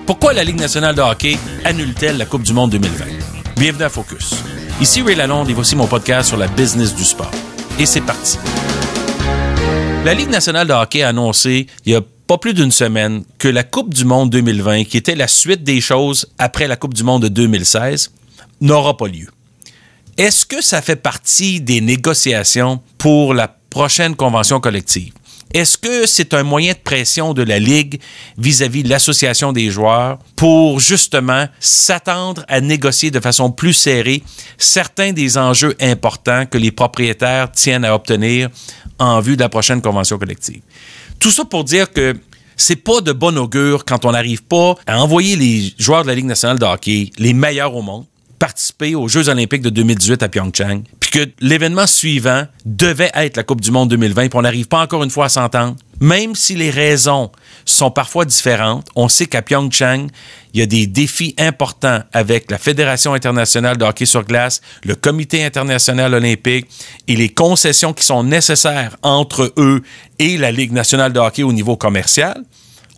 Pourquoi la Ligue nationale de hockey annule-t-elle la Coupe du monde 2020? Bienvenue à Focus. Ici Ray Lalonde et voici mon podcast sur la business du sport. Et c'est parti. La Ligue nationale de hockey a annoncé il y a pas plus d'une semaine que la Coupe du monde 2020, qui était la suite des choses après la Coupe du monde de 2016, n'aura pas lieu. Est-ce que ça fait partie des négociations pour la prochaine convention collective? Est-ce que c'est un moyen de pression de la Ligue vis-à-vis de l'association des joueurs pour justement s'attendre à négocier de façon plus serrée certains des enjeux importants que les propriétaires tiennent à obtenir en vue de la prochaine convention collective? Tout ça pour dire que c'est pas de bon augure quand on n'arrive pas à envoyer les joueurs de la Ligue nationale de hockey, les meilleurs au monde, participer aux Jeux olympiques de 2018 à Pyeongchang, puis que l'événement suivant devait être la Coupe du monde 2020, puis on n'arrive pas encore une fois à s'entendre. Même si les raisons sont parfois différentes, on sait qu'à Pyeongchang, il y a des défis importants avec la Fédération internationale de hockey sur glace, le Comité international olympique et les concessions qui sont nécessaires entre eux et la Ligue nationale de hockey au niveau commercial.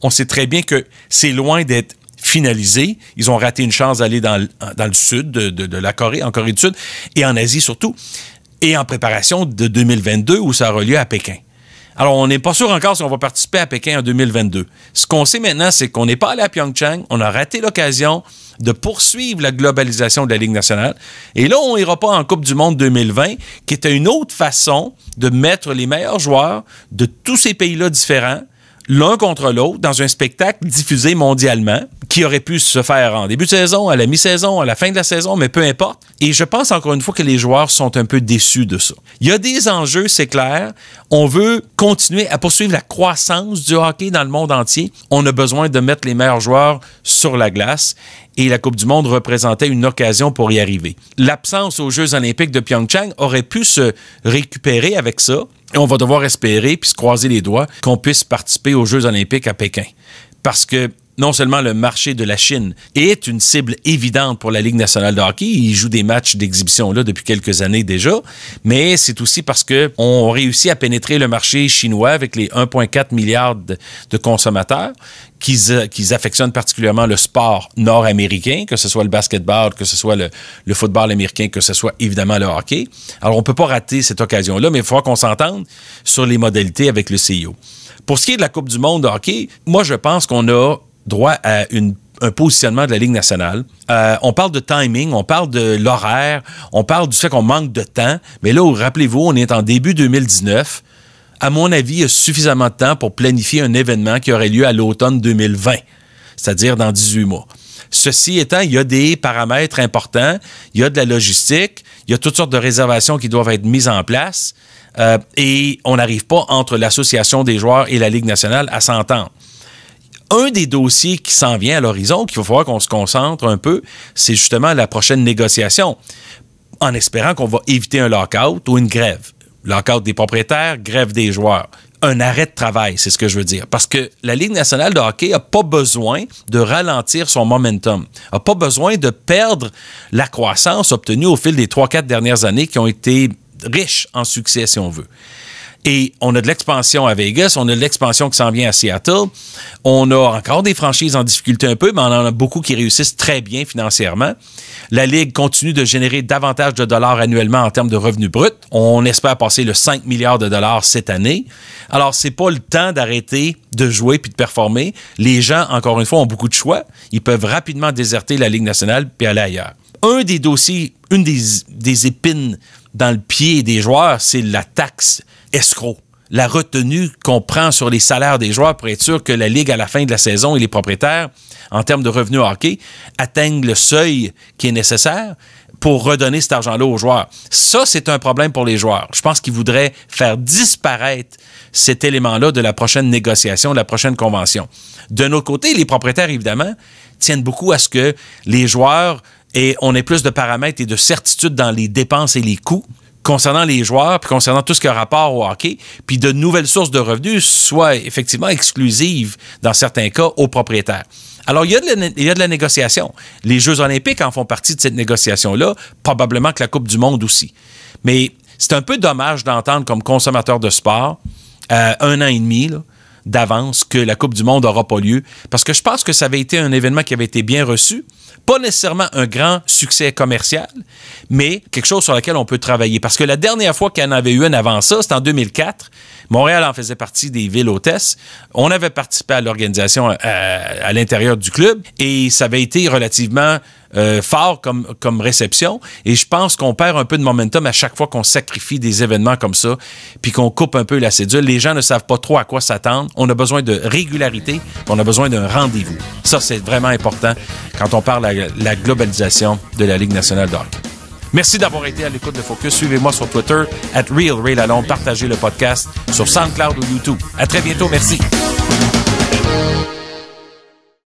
On sait très bien que c'est loin d'être finalisé. Ils ont raté une chance d'aller dans le sud de la Corée, en Corée du Sud, et en Asie surtout, et en préparation de 2022 où ça aura lieu à Pékin. Alors, on n'est pas sûr encore si on va participer à Pékin en 2022. Ce qu'on sait maintenant, c'est qu'on n'est pas allé à Pyeongchang, on a raté l'occasion de poursuivre la globalisation de la Ligue nationale. Et là, on n'ira pas en Coupe du monde 2020, qui était une autre façon de mettre les meilleurs joueurs de tous ces pays-là différents l'un contre l'autre, dans un spectacle diffusé mondialement, qui aurait pu se faire en début de saison, à la mi-saison, à la fin de la saison, mais peu importe. Et je pense encore une fois que les joueurs sont un peu déçus de ça. Il y a des enjeux, c'est clair. On veut continuer à poursuivre la croissance du hockey dans le monde entier. On a besoin de mettre les meilleurs joueurs sur la glace. Et la Coupe du monde représentait une occasion pour y arriver. L'absence aux Jeux olympiques de Pyeongchang aurait pu se récupérer avec ça. Et on va devoir espérer, puis se croiser les doigts, qu'on puisse participer aux Jeux olympiques à Pékin. Parce que non seulement le marché de la Chine est une cible évidente pour la Ligue nationale de hockey, ils jouent des matchs d'exhibition là depuis quelques années déjà, mais c'est aussi parce qu'on réussit à pénétrer le marché chinois avec les 1,4 milliard de consommateurs qu'ils affectionnent particulièrement le sport nord-américain, que ce soit le basketball, que ce soit le football américain, que ce soit évidemment le hockey. Alors, on ne peut pas rater cette occasion-là, mais il faudra qu'on s'entende sur les modalités avec le CIO. Pour ce qui est de la Coupe du monde de hockey, moi, je pense qu'on a droit à un positionnement de la Ligue nationale. On parle de timing, on parle de l'horaire, on parle du fait qu'on manque de temps, mais là, rappelez-vous, on est en début 2019. À mon avis, il y a suffisamment de temps pour planifier un événement qui aurait lieu à l'automne 2020, c'est-à-dire dans 18 mois. Ceci étant, il y a des paramètres importants, il y a de la logistique, il y a toutes sortes de réservations qui doivent être mises en place et on n'arrive pas entre l'association des joueurs et la Ligue nationale à s'entendre. Un des dossiers qui s'en vient à l'horizon, qu'il va falloir qu'on se concentre un peu, c'est justement la prochaine négociation, en espérant qu'on va éviter un lockout ou une grève. Lockout des propriétaires, grève des joueurs. Un arrêt de travail, c'est ce que je veux dire. Parce que la Ligue nationale de hockey n'a pas besoin de ralentir son momentum, n'a pas besoin de perdre la croissance obtenue au fil des 3-4 dernières années qui ont été riches en succès, si on veut. Et on a de l'expansion à Vegas, on a de l'expansion qui s'en vient à Seattle. On a encore des franchises en difficulté un peu, mais on en a beaucoup qui réussissent très bien financièrement. La Ligue continue de générer davantage de dollars annuellement en termes de revenus bruts. On espère passer le 5 milliards de dollars cette année. Alors, c'est pas le temps d'arrêter de jouer puis de performer. Les gens, encore une fois, ont beaucoup de choix. Ils peuvent rapidement déserter la Ligue nationale puis aller ailleurs. Un des dossiers, une des épines dans le pied des joueurs, c'est la taxe escroc. La retenue qu'on prend sur les salaires des joueurs pour être sûr que la Ligue, à la fin de la saison, et les propriétaires, en termes de revenus hockey, atteignent le seuil qui est nécessaire pour redonner cet argent-là aux joueurs. Ça, c'est un problème pour les joueurs. Je pense qu'ils voudraient faire disparaître cet élément-là de la prochaine négociation, de la prochaine convention. D'un autre côté, les propriétaires, évidemment, tiennent beaucoup à ce que les joueurs on ait plus de paramètres et de certitude dans les dépenses et les coûts concernant les joueurs, puis concernant tout ce qui a rapport au hockey, puis de nouvelles sources de revenus soient effectivement exclusives, dans certains cas, aux propriétaires. Alors, il y a de la négociation. Les Jeux olympiques en font partie de cette négociation-là, probablement que la Coupe du monde aussi. Mais c'est un peu dommage d'entendre comme consommateur de sport, 1 an et demi, là, d'avance que la Coupe du monde n'aura pas lieu, parce que je pense que ça avait été un événement qui avait été bien reçu. Pas nécessairement un grand succès commercial, mais quelque chose sur lequel on peut travailler. Parce que la dernière fois qu'il y en avait eu une avant ça, c'était en 2004. Montréal en faisait partie des villes hôtesses. On avait participé à l'organisation à l'intérieur du club et ça avait été relativement fort comme réception. Et je pense qu'on perd un peu de momentum à chaque fois qu'on sacrifie des événements comme ça puis qu'on coupe un peu la cédule. Les gens ne savent pas trop à quoi s'attendre. On a besoin de régularité, on a besoin d'un rendez-vous. Ça, c'est vraiment important quand on parle de la globalisation de la Ligue nationale de hockey. Merci d'avoir été à l'écoute de Focus. Suivez-moi sur Twitter, @RealRayLalonde. Partagez le podcast sur SoundCloud ou YouTube. À très bientôt. Merci.